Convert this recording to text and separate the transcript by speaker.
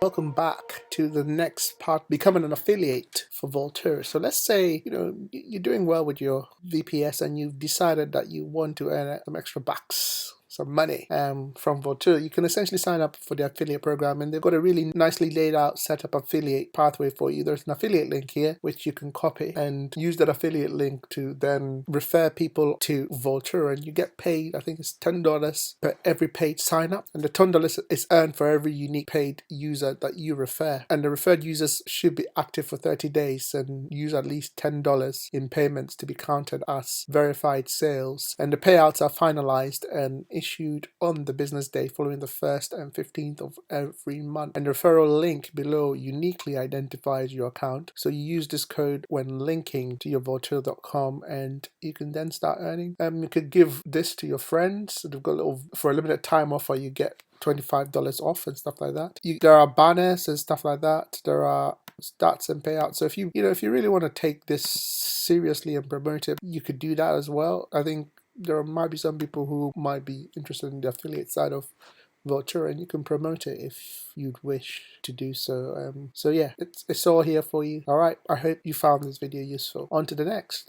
Speaker 1: Welcome back to the next part, becoming an affiliate for Vultr. So let's say, you're doing well with your VPS and you've decided that you want to earn some extra bucks, some money from Vultr. You can essentially sign up for the affiliate program, and they've got a really nicely laid out setup affiliate pathway for you. There's an affiliate link here which you can copy and use that affiliate link to then refer people to Vultr, and you get paid, I think it's $10 per every paid sign up, and the $10 is earned for every unique paid user that you refer, and the referred users should be active for 30 days and use at least $10 in payments to be counted as verified sales, and the payouts are finalized and issued on the business day following the 1st and 15th of every month. And the referral link below uniquely identifies your account, so you use this code when linking to your vultr.com and you can then start earning. You could give this to your friends. They've got a little, for a limited time offer, you get $25 off and stuff like that. There are banners and stuff like that. There are stats and payouts. So if you really want to take this seriously and promote it, you could do that as well. I think there might be some people who might be interested in the affiliate side of Vultr, and you can promote it if you'd wish to do so. So yeah, it's all here for you. All right, I hope you found this video useful. On to the next.